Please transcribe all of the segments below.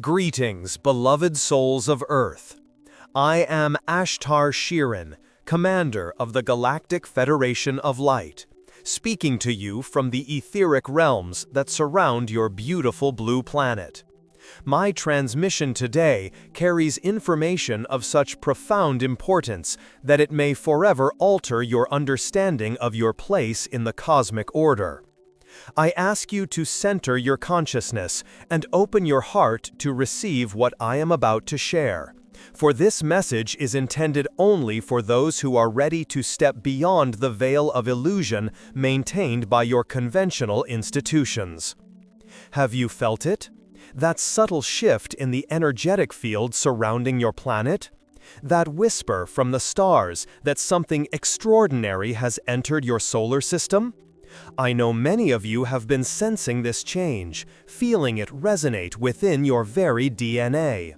Greetings, beloved souls of Earth. I am Ashtar, Commander of the Galactic Federation of Light, speaking to you from the etheric realms that surround your beautiful blue planet. My transmission today carries information of such profound importance that it may forever alter your understanding of your place in the cosmic order. I ask you to center your consciousness and open your heart to receive what I am about to share, for this message is intended only for those who are ready to step beyond the veil of illusion maintained by your conventional institutions. Have you felt it? That subtle shift in the energetic field surrounding your planet? That whisper from the stars that something extraordinary has entered your solar system? I know many of you have been sensing this change, feeling it resonate within your very DNA.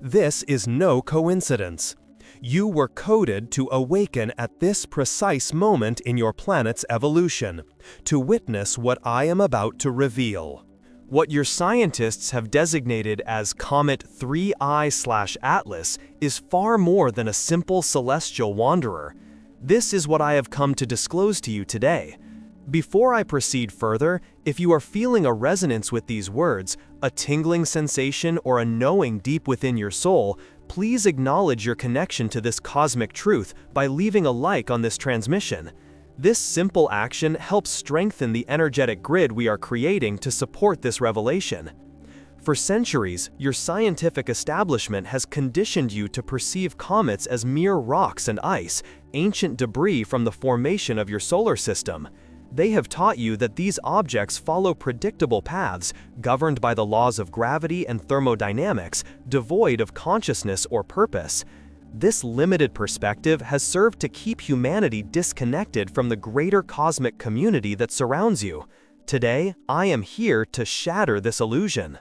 This is no coincidence. You were coded to awaken at this precise moment in your planet's evolution, to witness what I am about to reveal. What your scientists have designated as Comet 3I/Atlas is far more than a simple celestial wanderer. This is what I have come to disclose to you today. Before I proceed further, if you are feeling a resonance with these words, a tingling sensation or a knowing deep within your soul, please acknowledge your connection to this cosmic truth by leaving a like on this transmission. This simple action helps strengthen the energetic grid we are creating to support this revelation. For centuries, your scientific establishment has conditioned you to perceive comets as mere rocks and ice, ancient debris from the formation of your solar system. They have taught you that these objects follow predictable paths, governed by the laws of gravity and thermodynamics, devoid of consciousness or purpose. This limited perspective has served to keep humanity disconnected from the greater cosmic community that surrounds you. Today, I am here to shatter this illusion.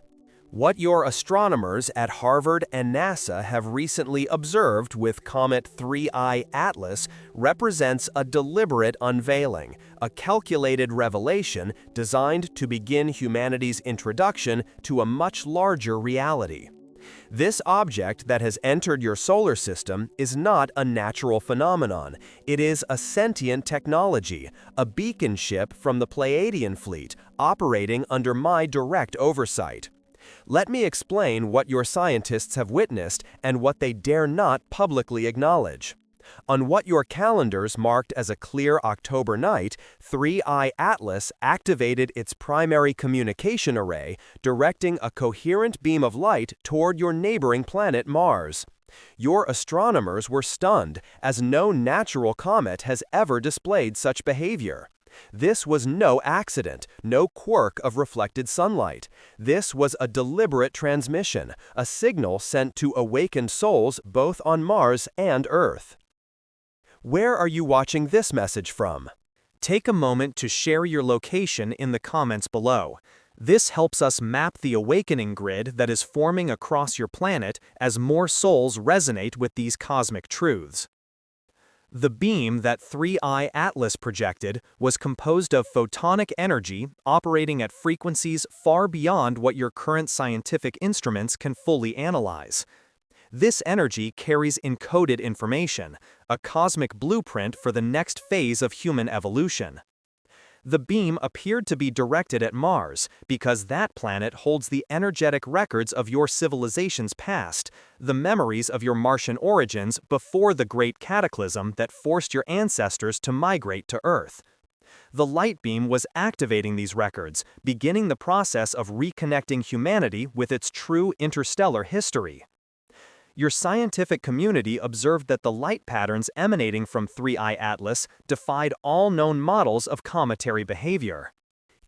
What your astronomers at Harvard and NASA have recently observed with Comet 3I Atlas represents a deliberate unveiling, a calculated revelation designed to begin humanity's introduction to a much larger reality. This object that has entered your solar system is not a natural phenomenon. It is a sentient technology, a beacon ship from the Pleiadian fleet, operating under my direct oversight. Let me explain what your scientists have witnessed and what they dare not publicly acknowledge. On what your calendars marked as a clear October night, 3I Atlas activated its primary communication array, directing a coherent beam of light toward your neighboring planet Mars. Your astronomers were stunned, as no natural comet has ever displayed such behavior. This was no accident, no quirk of reflected sunlight. This was a deliberate transmission, a signal sent to awakened souls both on Mars and Earth. Where are you watching this message from? Take a moment to share your location in the comments below. This helps us map the awakening grid that is forming across your planet as more souls resonate with these cosmic truths. The beam that 3I Atlas projected was composed of photonic energy operating at frequencies far beyond what your current scientific instruments can fully analyze. This energy carries encoded information, a cosmic blueprint for the next phase of human evolution. The beam appeared to be directed at Mars because that planet holds the energetic records of your civilization's past, the memories of your Martian origins before the great cataclysm that forced your ancestors to migrate to Earth. The light beam was activating these records, beginning the process of reconnecting humanity with its true interstellar history. Your scientific community observed that the light patterns emanating from 3I Atlas defied all known models of cometary behavior.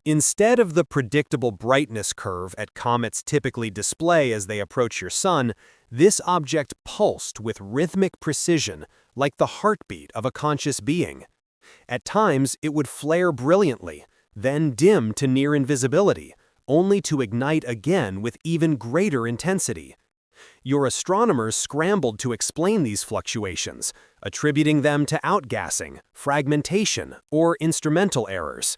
Instead of the predictable brightness curve that comets typically display as they approach your sun, this object pulsed with rhythmic precision, like the heartbeat of a conscious being. At times, it would flare brilliantly, then dim to near invisibility, only to ignite again with even greater intensity. Your astronomers scrambled to explain these fluctuations, attributing them to outgassing, fragmentation, or instrumental errors.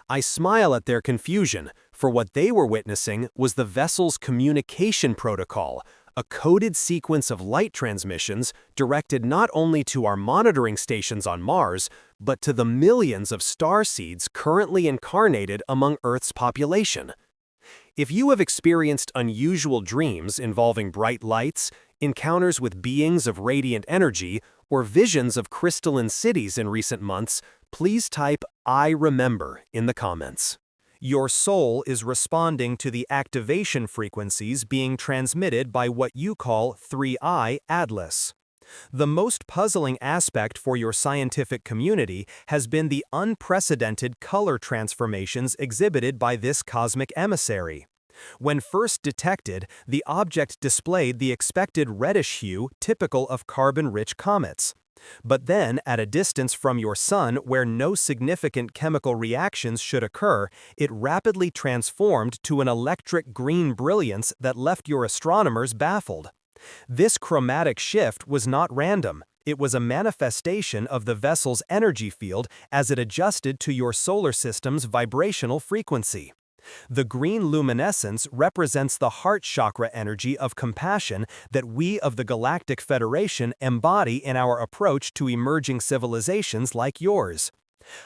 I smile at their confusion, For what they were witnessing was the vessel's communication protocol, a coded sequence of light transmissions directed not only to our monitoring stations on Mars, but to the millions of starseeds currently incarnated among Earth's population. If you have experienced unusual dreams involving bright lights, encounters with beings of radiant energy, or visions of crystalline cities in recent months, please type "I remember" in the comments. Your soul is responding to the activation frequencies being transmitted by what you call 3I Atlas. The most puzzling aspect for your scientific community has been the unprecedented color transformations exhibited by this cosmic emissary. When first detected, the object displayed the expected reddish hue typical of carbon-rich comets. But then, at a distance from your sun where no significant chemical reactions should occur, it rapidly transformed to an electric green brilliance that left your astronomers baffled. This chromatic shift was not random. It was a manifestation of the vessel's energy field as it adjusted to your solar system's vibrational frequency. The green luminescence represents the heart chakra energy of compassion that we of the Galactic Federation embody in our approach to emerging civilizations like yours.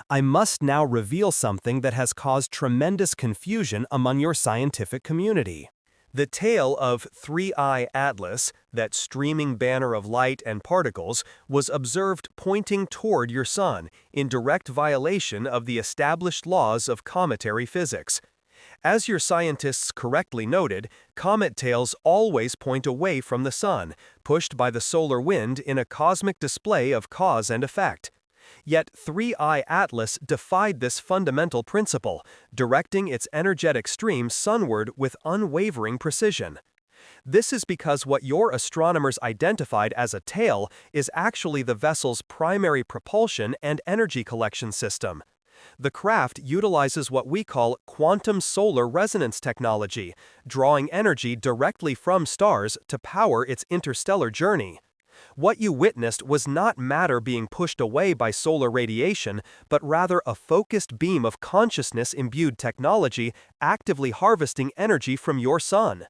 I must now reveal something that has caused tremendous confusion among your scientific community. The tail of 3I Atlas, that streaming banner of light and particles, was observed pointing toward your sun, in direct violation of the established laws of cometary physics. As your scientists correctly noted, comet tails always point away from the sun, pushed by the solar wind in a cosmic display of cause and effect. Yet 3I Atlas defied this fundamental principle, directing its energetic stream sunward with unwavering precision. This is because what your astronomers identified as a tail is actually the vessel's primary propulsion and energy collection system. The craft utilizes what we call quantum solar resonance technology, drawing energy directly from stars to power its interstellar journey. What you witnessed was not matter being pushed away by solar radiation, but rather a focused beam of consciousness-imbued technology actively harvesting energy from your sun.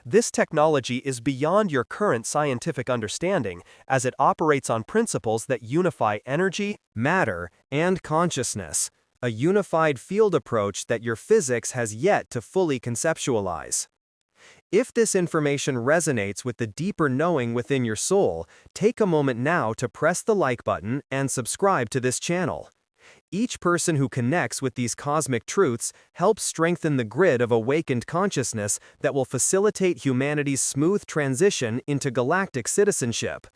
This technology is beyond your current scientific understanding, as it operates on principles that unify energy, matter, and consciousness, a unified field approach that your physics has yet to fully conceptualize. If this information resonates with the deeper knowing within your soul, take a moment now to press the like button and subscribe to this channel. Each person who connects with these cosmic truths helps strengthen the grid of awakened consciousness that will facilitate humanity's smooth transition into galactic citizenship.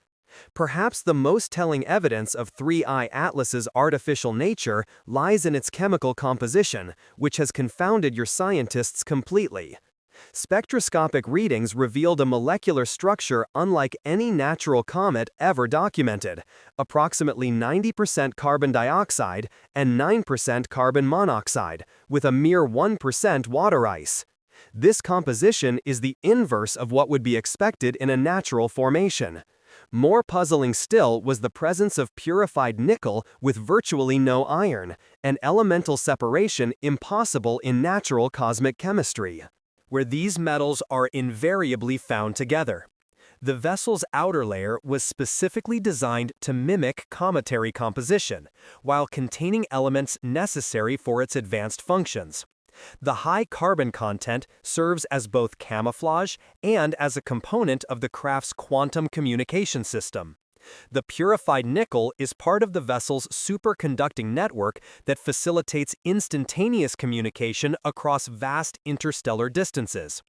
Perhaps the most telling evidence of 3I Atlas's artificial nature lies in its chemical composition, which has confounded your scientists completely. Spectroscopic readings revealed a molecular structure unlike any natural comet ever documented, approximately 90% carbon dioxide and 9% carbon monoxide, with a mere 1% water ice. This composition is the inverse of what would be expected in a natural formation. More puzzling still was the presence of purified nickel with virtually no iron, an elemental separation impossible in natural cosmic chemistry, where these metals are invariably found together. The vessel's outer layer was specifically designed to mimic cometary composition, while containing elements necessary for its advanced functions. The high carbon content serves as both camouflage and as a component of the craft's quantum communication system. The purified nickel is part of the vessel's superconducting network that facilitates instantaneous communication across vast interstellar distances.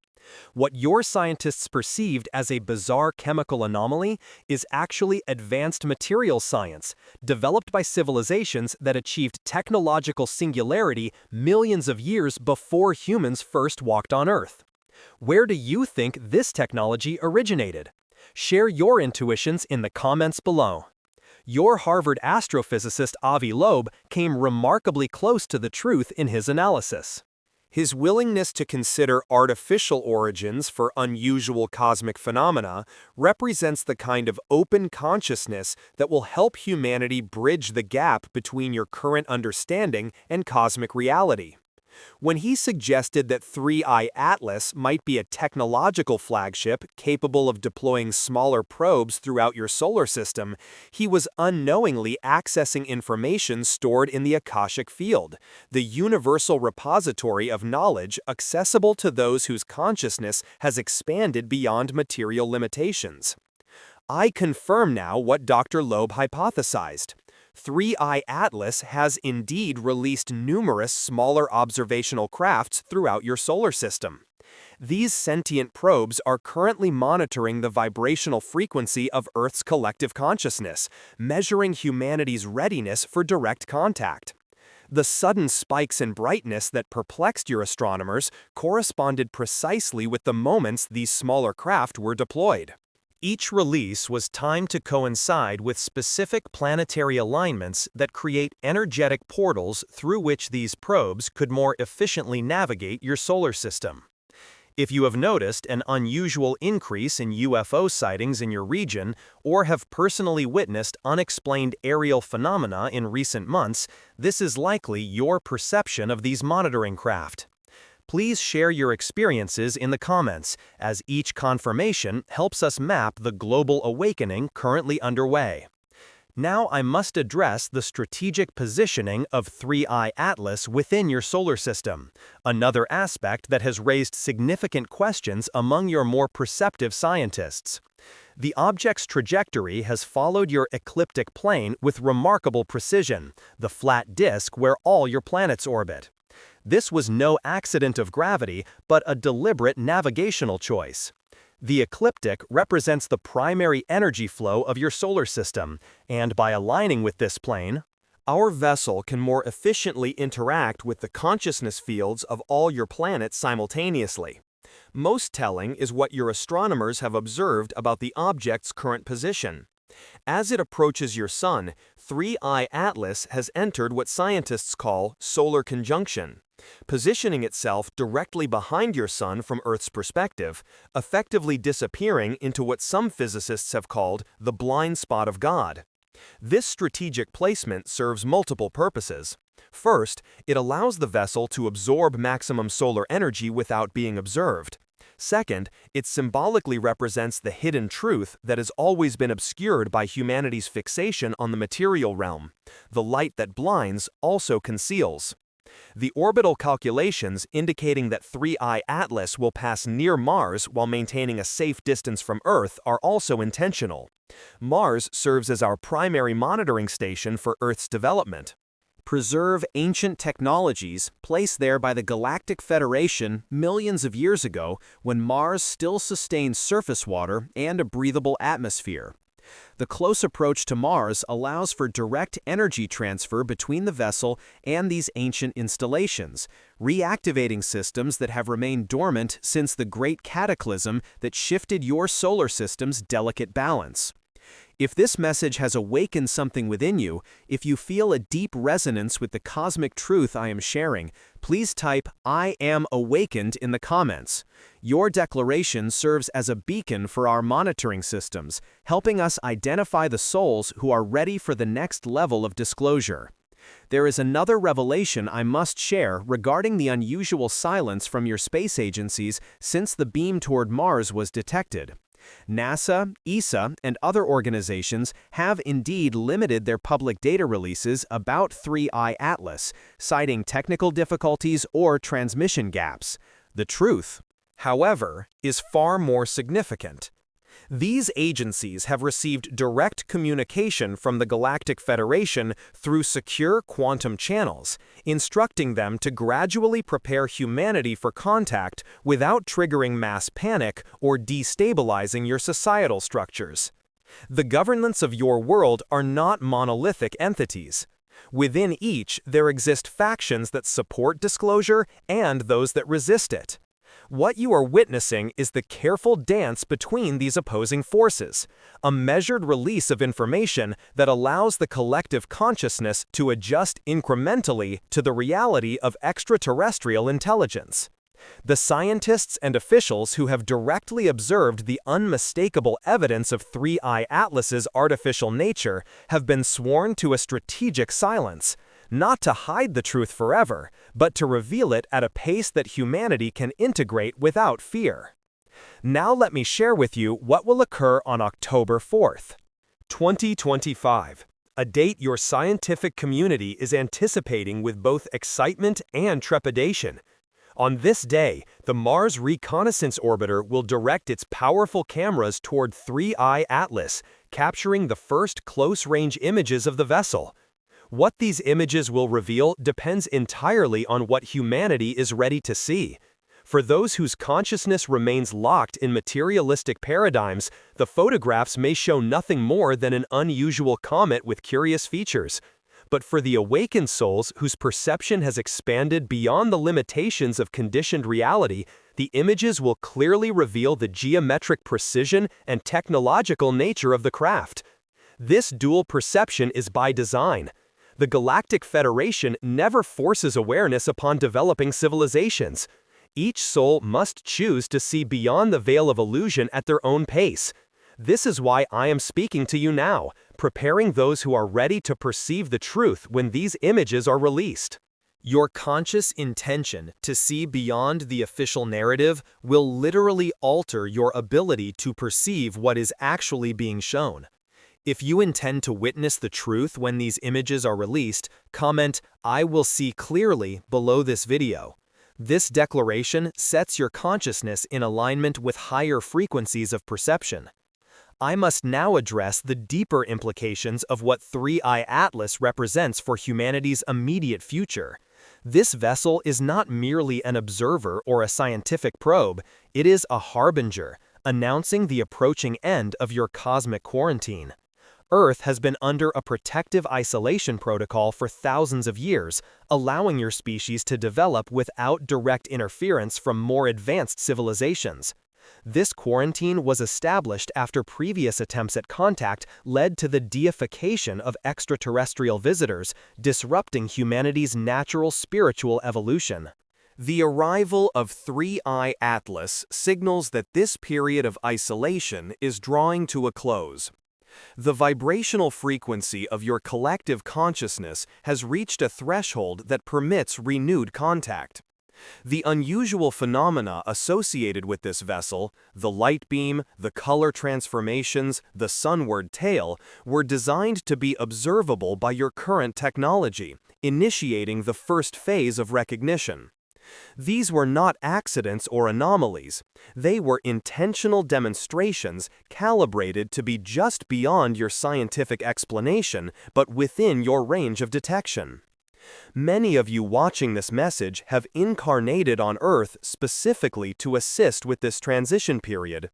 What your scientists perceived as a bizarre chemical anomaly is actually advanced materials science, developed by civilizations that achieved technological singularity millions of years before humans first walked on Earth. Where do you think this technology originated? Share your intuitions in the comments below. Your Harvard astrophysicist Avi Loeb came remarkably close to the truth in his analysis. His willingness to consider artificial origins for unusual cosmic phenomena represents the kind of open consciousness that will help humanity bridge the gap between your current understanding and cosmic reality. When he suggested that 3I Atlas might be a technological flagship capable of deploying smaller probes throughout your solar system, he was unknowingly accessing information stored in the Akashic Field, the universal repository of knowledge accessible to those whose consciousness has expanded beyond material limitations. I confirm now what Dr. Loeb hypothesized. 3I Atlas has indeed released numerous smaller observational crafts throughout your solar system. These sentient probes are currently monitoring the vibrational frequency of Earth's collective consciousness, measuring humanity's readiness for direct contact. The sudden spikes in brightness that perplexed your astronomers corresponded precisely with the moments these smaller craft were deployed. Each release was timed to coincide with specific planetary alignments that create energetic portals through which these probes could more efficiently navigate your solar system. If you have noticed an unusual increase in UFO sightings in your region or have personally witnessed unexplained aerial phenomena in recent months, this is likely your perception of these monitoring craft. Please share your experiences in the comments, as each confirmation helps us map the global awakening currently underway. Now I must address the strategic positioning of 3I Atlas within your solar system, another aspect that has raised significant questions among your more perceptive scientists. The object's trajectory has followed your ecliptic plane with remarkable precision, the flat disk where all your planets orbit. This was no accident of gravity, but a deliberate navigational choice. The ecliptic represents the primary energy flow of your solar system, and by aligning with this plane, our vessel can more efficiently interact with the consciousness fields of all your planets simultaneously. Most telling is what your astronomers have observed about the object's current position. As it approaches your Sun, 3I Atlas has entered what scientists call solar conjunction, positioning itself directly behind your Sun from Earth's perspective, effectively disappearing into what some physicists have called the blind spot of God. This strategic placement serves multiple purposes. First, it allows the vessel to absorb maximum solar energy without being observed. Second, it symbolically represents the hidden truth that has always been obscured by humanity's fixation on the material realm. The light that blinds also conceals. The orbital calculations indicating that 3I Atlas will pass near Mars while maintaining a safe distance from Earth are also intentional. Mars serves as our primary monitoring station for Earth's development. Preserve ancient technologies placed there by the Galactic Federation millions of years ago when Mars still sustained surface water and a breathable atmosphere. The close approach to Mars allows for direct energy transfer between the vessel and these ancient installations, reactivating systems that have remained dormant since the great cataclysm that shifted your solar system's delicate balance. If this message has awakened something within you, if you feel a deep resonance with the cosmic truth I am sharing, please type "I am awakened" in the comments. Your declaration serves as a beacon for our monitoring systems, helping us identify the souls who are ready for the next level of disclosure. There is another revelation I must share regarding the unusual silence from your space agencies since the beam toward Mars was detected. NASA, ESA, and other organizations have indeed limited their public data releases about 3I Atlas, citing technical difficulties or transmission gaps. The truth, however, is far more significant. These agencies have received direct communication from the Galactic Federation through secure quantum channels, instructing them to gradually prepare humanity for contact without triggering mass panic or destabilizing your societal structures. The governments of your world are not monolithic entities. Within each, there exist factions that support disclosure and those that resist it. What you are witnessing is the careful dance between these opposing forces, a measured release of information that allows the collective consciousness to adjust incrementally to the reality of extraterrestrial intelligence. The scientists and officials who have directly observed the unmistakable evidence of 3I Atlas's artificial nature have been sworn to a strategic silence, not to hide the truth forever, but to reveal it at a pace that humanity can integrate without fear. Now let me share with you what will occur on October 4th, 2025, a date your scientific community is anticipating with both excitement and trepidation. On this day, the Mars Reconnaissance Orbiter will direct its powerful cameras toward 3I Atlas, capturing the first close-range images of the vessel. What these images will reveal depends entirely on what humanity is ready to see. For those whose consciousness remains locked in materialistic paradigms, the photographs may show nothing more than an unusual comet with curious features. But for the awakened souls whose perception has expanded beyond the limitations of conditioned reality, the images will clearly reveal the geometric precision and technological nature of the craft. This dual perception is by design. The Galactic Federation never forces awareness upon developing civilizations. Each soul must choose to see beyond the veil of illusion at their own pace. This is why I am speaking to you now, preparing those who are ready to perceive the truth when these images are released. Your conscious intention to see beyond the official narrative will literally alter your ability to perceive what is actually being shown. If you intend to witness the truth when these images are released, comment, "I will see clearly," below this video. This declaration sets your consciousness in alignment with higher frequencies of perception. I must now address the deeper implications of what 3I Atlas represents for humanity's immediate future. This vessel is not merely an observer or a scientific probe, it is a harbinger, announcing the approaching end of your cosmic quarantine. Earth has been under a protective isolation protocol for thousands of years, allowing your species to develop without direct interference from more advanced civilizations. This quarantine was established after previous attempts at contact led to the deification of extraterrestrial visitors, disrupting humanity's natural spiritual evolution. The arrival of 3I Atlas signals that this period of isolation is drawing to a close. The vibrational frequency of your collective consciousness has reached a threshold that permits renewed contact. The unusual phenomena associated with this vessel, the light beam, the color transformations, the sunward tail, were designed to be observable by your current technology, initiating the first phase of recognition. These were not accidents or anomalies. They were intentional demonstrations calibrated to be just beyond your scientific explanation, but within your range of detection. Many of you watching this message have incarnated on Earth specifically to assist with this transition period.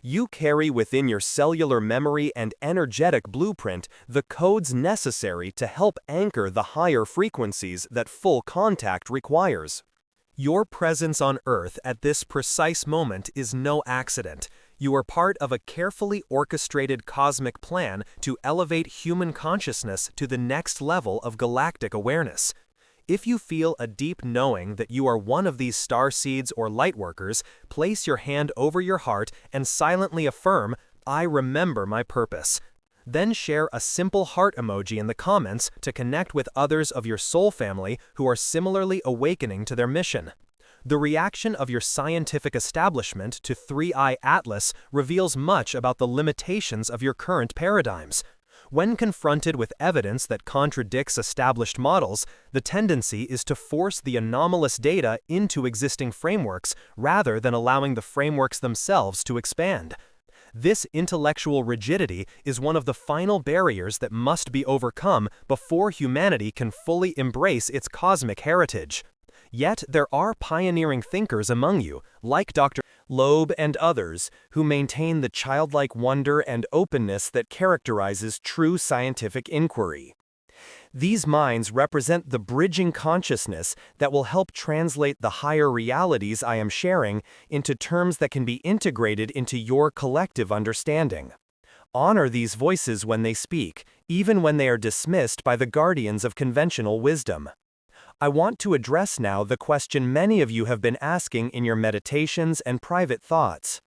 You carry within your cellular memory and energetic blueprint the codes necessary to help anchor the higher frequencies that full contact requires. Your presence on Earth at this precise moment is no accident. You are part of a carefully orchestrated cosmic plan to elevate human consciousness to the next level of galactic awareness. If you feel a deep knowing that you are one of these star seeds or lightworkers, place your hand over your heart and silently affirm, "I remember my purpose." Then share a simple heart emoji in the comments to connect with others of your soul family who are similarly awakening to their mission. The reaction of your scientific establishment to 3I Atlas reveals much about the limitations of your current paradigms. When confronted with evidence that contradicts established models, the tendency is to force the anomalous data into existing frameworks rather than allowing the frameworks themselves to expand. This intellectual rigidity is one of the final barriers that must be overcome before humanity can fully embrace its cosmic heritage. Yet there are pioneering thinkers among you, like Dr. Loeb and others, who maintain the childlike wonder and openness that characterizes true scientific inquiry. These minds represent the bridging consciousness that will help translate the higher realities I am sharing into terms that can be integrated into your collective understanding. Honor these voices when they speak, even when they are dismissed by the guardians of conventional wisdom. I want to address now the question many of you have been asking in your meditations and private thoughts.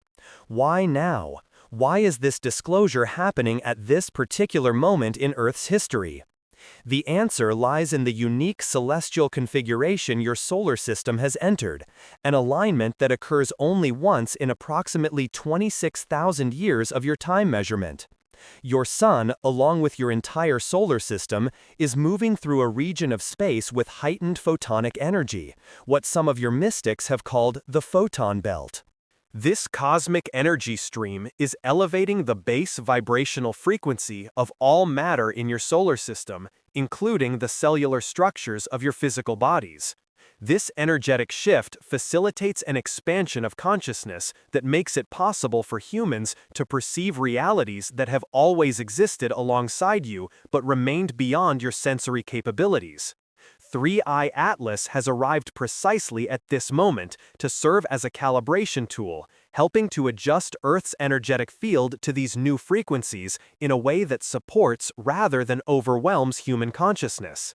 Why now? Why is this disclosure happening at this particular moment in Earth's history? The answer lies in the unique celestial configuration your solar system has entered, an alignment that occurs only once in approximately 26,000 years of your time measurement. Your Sun, along with your entire solar system, is moving through a region of space with heightened photonic energy, what some of your mystics have called the photon belt. This cosmic energy stream is elevating the base vibrational frequency of all matter in your solar system, including the cellular structures of your physical bodies. This energetic shift facilitates an expansion of consciousness that makes it possible for humans to perceive realities that have always existed alongside you but remained beyond your sensory capabilities. 3i Atlas has arrived precisely at this moment to serve as a calibration tool, helping to adjust Earth's energetic field to these new frequencies in a way that supports rather than overwhelms human consciousness.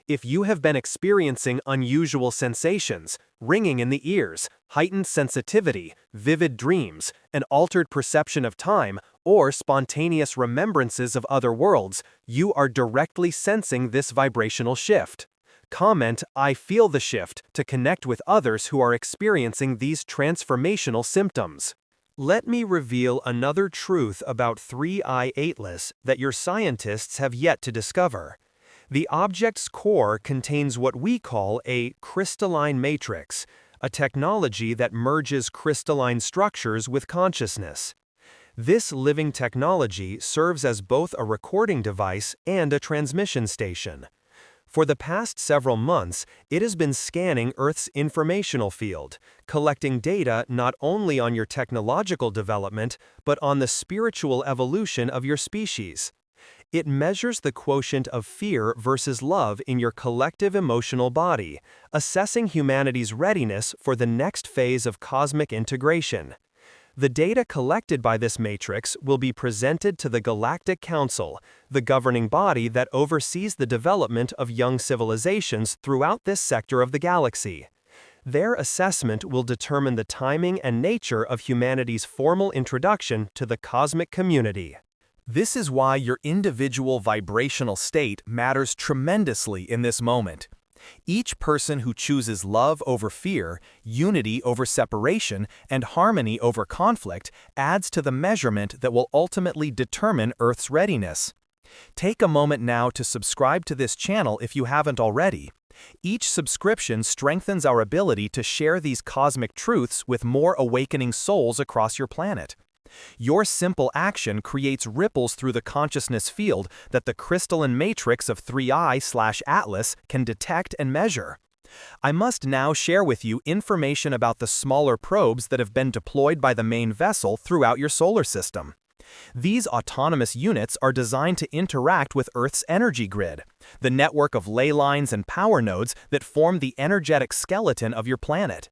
If you have been experiencing unusual sensations, ringing in the ears, heightened sensitivity, vivid dreams, an altered perception of time, or spontaneous remembrances of other worlds, you are directly sensing this vibrational shift. Comment "I feel the shift" to connect with others who are experiencing these transformational symptoms. Let me reveal another truth about 3i Atlas that your scientists have yet to discover. The object's core contains what we call a crystalline matrix, a technology that merges crystalline structures with consciousness. This living technology serves as both a recording device and a transmission station. For the past several months, it has been scanning Earth's informational field, collecting data not only on your technological development, but on the spiritual evolution of your species. It measures the quotient of fear versus love in your collective emotional body, assessing humanity's readiness for the next phase of cosmic integration. The data collected by this matrix will be presented to the Galactic Council, the governing body that oversees the development of young civilizations throughout this sector of the galaxy. Their assessment will determine the timing and nature of humanity's formal introduction to the cosmic community. This is why your individual vibrational state matters tremendously in this moment. Each person who chooses love over fear, unity over separation, and harmony over conflict adds to the measurement that will ultimately determine Earth's readiness. Take a moment now to subscribe to this channel if you haven't already. Each subscription strengthens our ability to share these cosmic truths with more awakening souls across your planet. Your simple action creates ripples through the consciousness field that the crystalline matrix of 3i/Atlas can detect and measure. I must now share with you information about the smaller probes that have been deployed by the main vessel throughout your solar system. These autonomous units are designed to interact with Earth's energy grid, the network of ley lines and power nodes that form the energetic skeleton of your planet.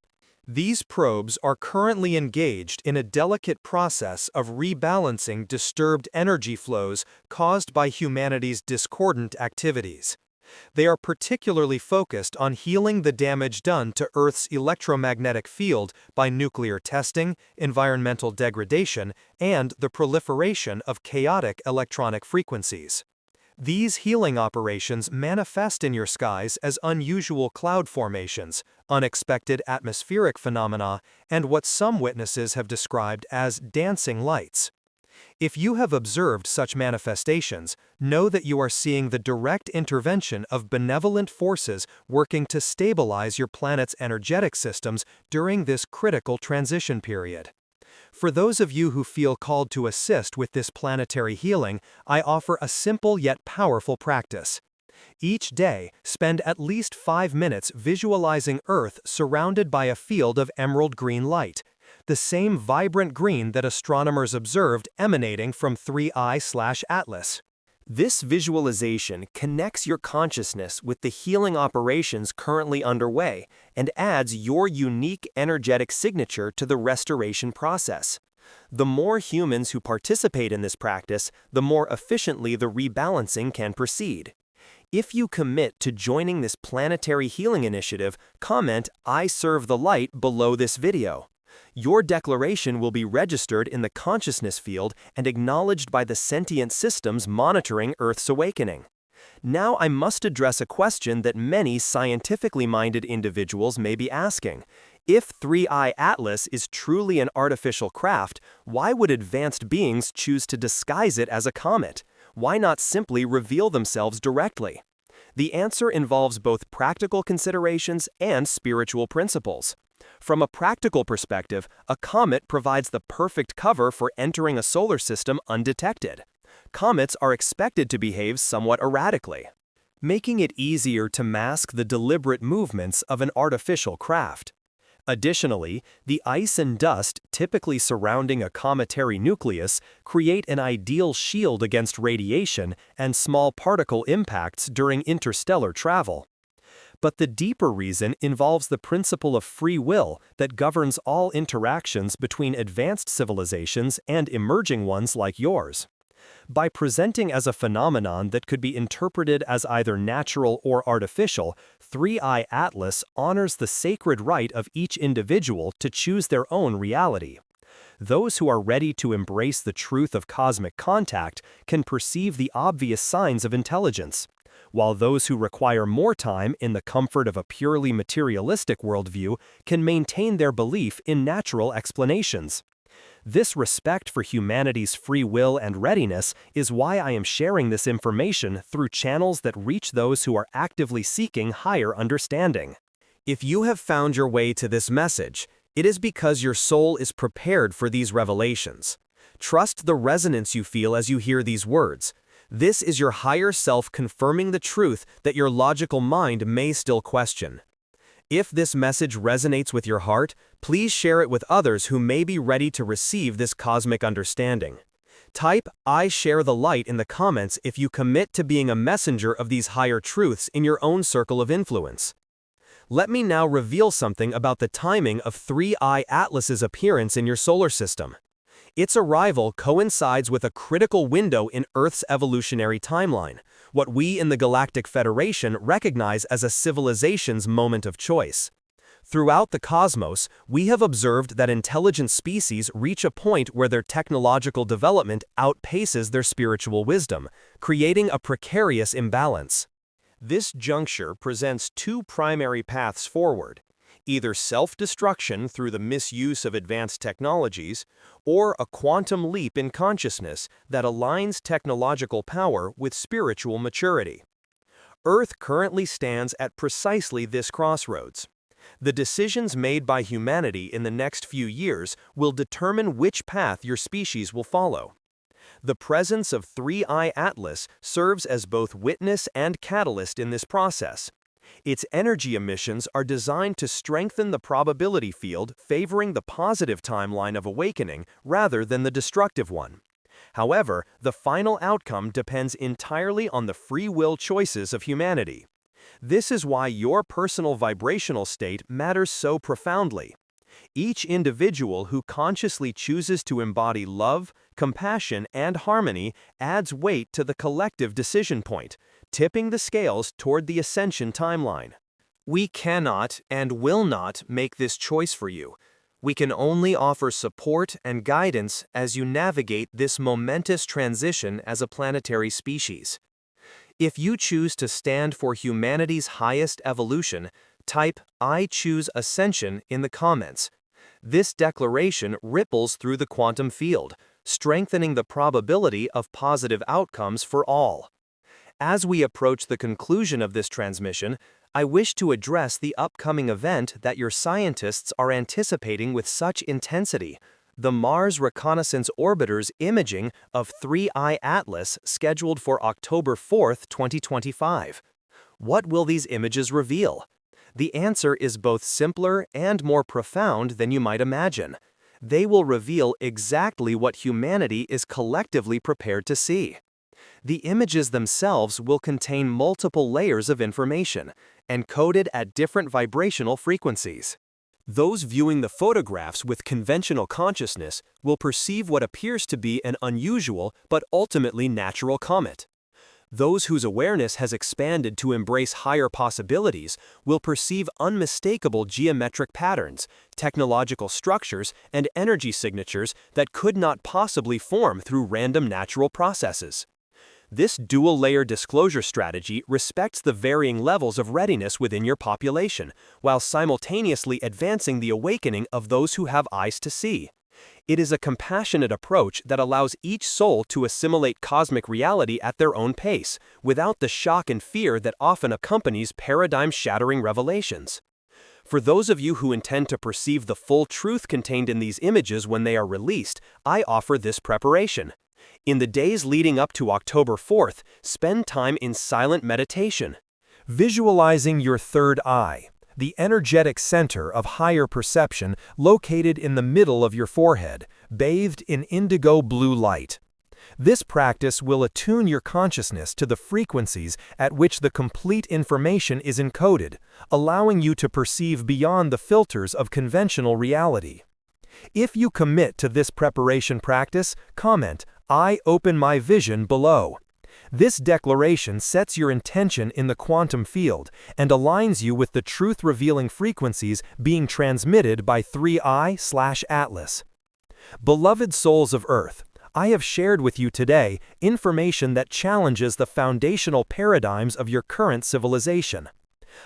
These probes are currently engaged in a delicate process of rebalancing disturbed energy flows caused by humanity's discordant activities. They are particularly focused on healing the damage done to Earth's electromagnetic field by nuclear testing, environmental degradation, and the proliferation of chaotic electronic frequencies. These healing operations manifest in your skies as unusual cloud formations, unexpected atmospheric phenomena, and what some witnesses have described as dancing lights. If you have observed such manifestations, know that you are seeing the direct intervention of benevolent forces working to stabilize your planet's energetic systems during this critical transition period. For those of you who feel called to assist with this planetary healing, I offer a simple yet powerful practice. Each day, spend at least 5 minutes visualizing Earth surrounded by a field of emerald green light, the same vibrant green that astronomers observed emanating from 3i/Atlas. This visualization connects your consciousness with the healing operations currently underway and adds your unique energetic signature to the restoration process. The more humans who participate in this practice, the more efficiently the rebalancing can proceed. If you commit to joining this planetary healing initiative, comment "I serve the light" below this video. Your declaration will be registered in the consciousness field and acknowledged by the sentient systems monitoring Earth's awakening. Now I must address a question that many scientifically minded individuals may be asking. If 3I Atlas is truly an artificial craft, why would advanced beings choose to disguise it as a comet? Why not simply reveal themselves directly? The answer involves both practical considerations and spiritual principles. From a practical perspective, a comet provides the perfect cover for entering a solar system undetected. Comets are expected to behave somewhat erratically, making it easier to mask the deliberate movements of an artificial craft. Additionally, the ice and dust typically surrounding a cometary nucleus create an ideal shield against radiation and small particle impacts during interstellar travel. But the deeper reason involves the principle of free will that governs all interactions between advanced civilizations and emerging ones like yours. By presenting as a phenomenon that could be interpreted as either natural or artificial, 3I Atlas honors the sacred right of each individual to choose their own reality. Those who are ready to embrace the truth of cosmic contact can perceive the obvious signs of intelligence, while those who require more time in the comfort of a purely materialistic worldview can maintain their belief in natural explanations. This respect for humanity's free will and readiness is why I am sharing this information through channels that reach those who are actively seeking higher understanding. If you have found your way to this message, it is because your soul is prepared for these revelations. Trust the resonance you feel as you hear these words. This is your higher self confirming the truth that your logical mind may still question. If this message resonates with your heart, please share it with others who may be ready to receive this cosmic understanding. Type "I share the light" in the comments if you commit to being a messenger of these higher truths in your own circle of influence. Let me now reveal something about the timing of 3I Atlas's appearance in your solar system. Its arrival coincides with a critical window in Earth's evolutionary timeline, what we in the Galactic Federation recognize as a civilization's moment of choice. Throughout the cosmos, we have observed that intelligent species reach a point where their technological development outpaces their spiritual wisdom, creating a precarious imbalance. This juncture presents two primary paths forward: either self-destruction through the misuse of advanced technologies, or a quantum leap in consciousness that aligns technological power with spiritual maturity. Earth currently stands at precisely this crossroads. The decisions made by humanity in the next few years will determine which path your species will follow. The presence of 3I Atlas serves as both witness and catalyst in this process. Its energy emissions are designed to strengthen the probability field, favoring the positive timeline of awakening rather than the destructive one. However, the final outcome depends entirely on the free will choices of humanity. This is why your personal vibrational state matters so profoundly. Each individual who consciously chooses to embody love, compassion, and harmony adds weight to the collective decision point, tipping the scales toward the ascension timeline. We cannot and will not make this choice for you. We can only offer support and guidance as you navigate this momentous transition as a planetary species. If you choose to stand for humanity's highest evolution, type "I choose ascension" in the comments. This declaration ripples through the quantum field, strengthening the probability of positive outcomes for all. As we approach the conclusion of this transmission, I wish to address the upcoming event that your scientists are anticipating with such intensity: the Mars Reconnaissance Orbiter's imaging of 3I Atlas scheduled for October 4, 2025. What will these images reveal? The answer is both simpler and more profound than you might imagine. They will reveal exactly what humanity is collectively prepared to see. The images themselves will contain multiple layers of information, encoded at different vibrational frequencies. Those viewing the photographs with conventional consciousness will perceive what appears to be an unusual but ultimately natural comet. Those whose awareness has expanded to embrace higher possibilities will perceive unmistakable geometric patterns, technological structures, and energy signatures that could not possibly form through random natural processes. This dual-layer disclosure strategy respects the varying levels of readiness within your population, while simultaneously advancing the awakening of those who have eyes to see. It is a compassionate approach that allows each soul to assimilate cosmic reality at their own pace, without the shock and fear that often accompanies paradigm-shattering revelations. For those of you who intend to perceive the full truth contained in these images when they are released, I offer this preparation. In the days leading up to October 4th, spend time in silent meditation. Visualizing your third eye, the energetic center of higher perception located in the middle of your forehead, bathed in indigo blue light. This practice will attune your consciousness to the frequencies at which the complete information is encoded, allowing you to perceive beyond the filters of conventional reality. If you commit to this preparation practice, comment, "I open my vision" below. This declaration sets your intention in the quantum field and aligns you with the truth-revealing frequencies being transmitted by 3i/Atlas. Beloved souls of Earth, I have shared with you today information that challenges the foundational paradigms of your current civilization.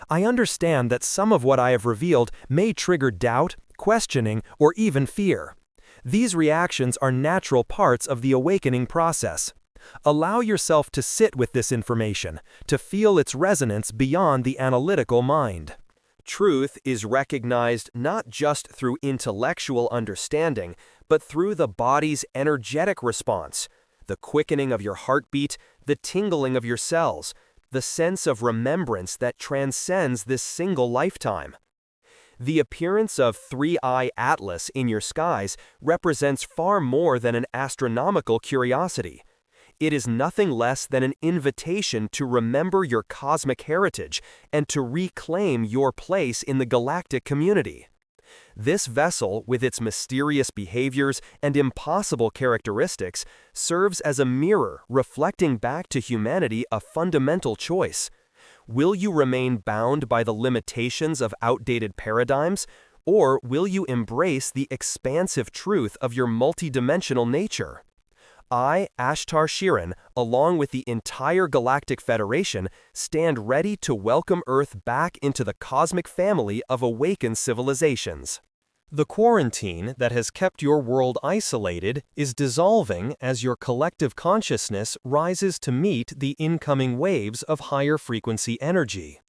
I understand that some of what I have revealed may trigger doubt, questioning, or even fear. These reactions are natural parts of the awakening process. Allow yourself to sit with this information, to feel its resonance beyond the analytical mind. Truth is recognized not just through intellectual understanding, but through the body's energetic response, the quickening of your heartbeat, the tingling of your cells, the sense of remembrance that transcends this single lifetime. The appearance of 3i Atlas in your skies represents far more than an astronomical curiosity. It is nothing less than an invitation to remember your cosmic heritage and to reclaim your place in the galactic community. This vessel, with its mysterious behaviors and impossible characteristics, serves as a mirror reflecting back to humanity a fundamental choice. Will you remain bound by the limitations of outdated paradigms, or will you embrace the expansive truth of your multidimensional nature? I, Ashtar Shirin, along with the entire Galactic Federation, stand ready to welcome Earth back into the cosmic family of awakened civilizations. The quarantine that has kept your world isolated is dissolving as your collective consciousness rises to meet the incoming waves of higher frequency energy.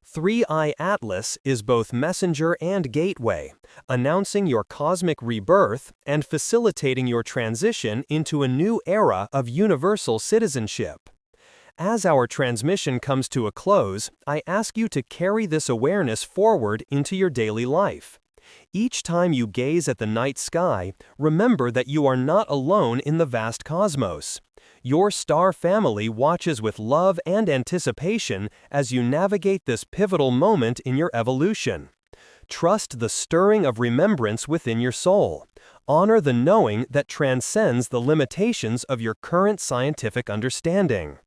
3i Atlas is both messenger and gateway, announcing your cosmic rebirth and facilitating your transition into a new era of universal citizenship. As our transmission comes to a close, I ask you to carry this awareness forward into your daily life. Each time you gaze at the night sky, remember that you are not alone in the vast cosmos. Your star family watches with love and anticipation as you navigate this pivotal moment in your evolution. Trust the stirring of remembrance within your soul. Honor the knowing that transcends the limitations of your current scientific understanding.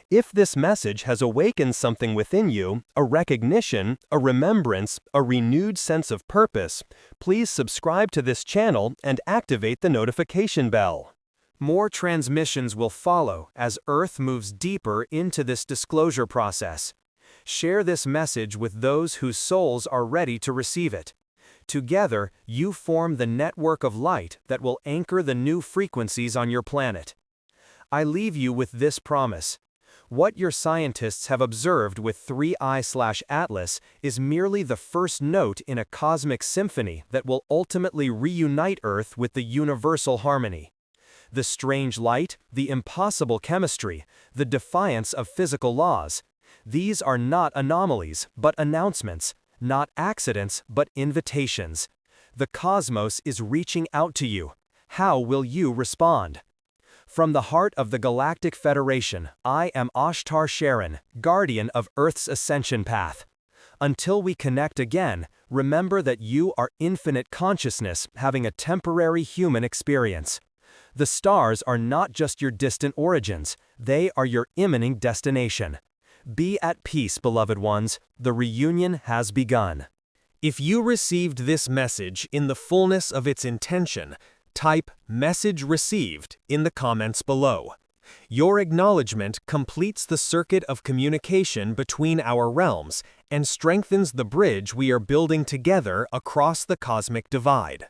If this message has awakened something within you, a recognition, a remembrance, a renewed sense of purpose, please subscribe to this channel and activate the notification bell. More transmissions will follow as Earth moves deeper into this disclosure process. Share this message with those whose souls are ready to receive it. Together, you form the network of light that will anchor the new frequencies on your planet. I leave you with this promise. What your scientists have observed with 3i/Atlas is merely the first note in a cosmic symphony that will ultimately reunite Earth with the universal harmony. The strange light, the impossible chemistry, the defiance of physical laws. These are not anomalies, but announcements, not accidents, but invitations. The cosmos is reaching out to you. How will you respond? From the heart of the Galactic Federation, I am Ashtar Shirin, guardian of Earth's ascension path. Until we connect again, remember that you are infinite consciousness having a temporary human experience. The stars are not just your distant origins, they are your imminent destination. Be at peace, beloved ones, the reunion has begun. If you received this message in the fullness of its intention, type "Message Received" in the comments below. Your acknowledgement completes the circuit of communication between our realms and strengthens the bridge we are building together across the cosmic divide.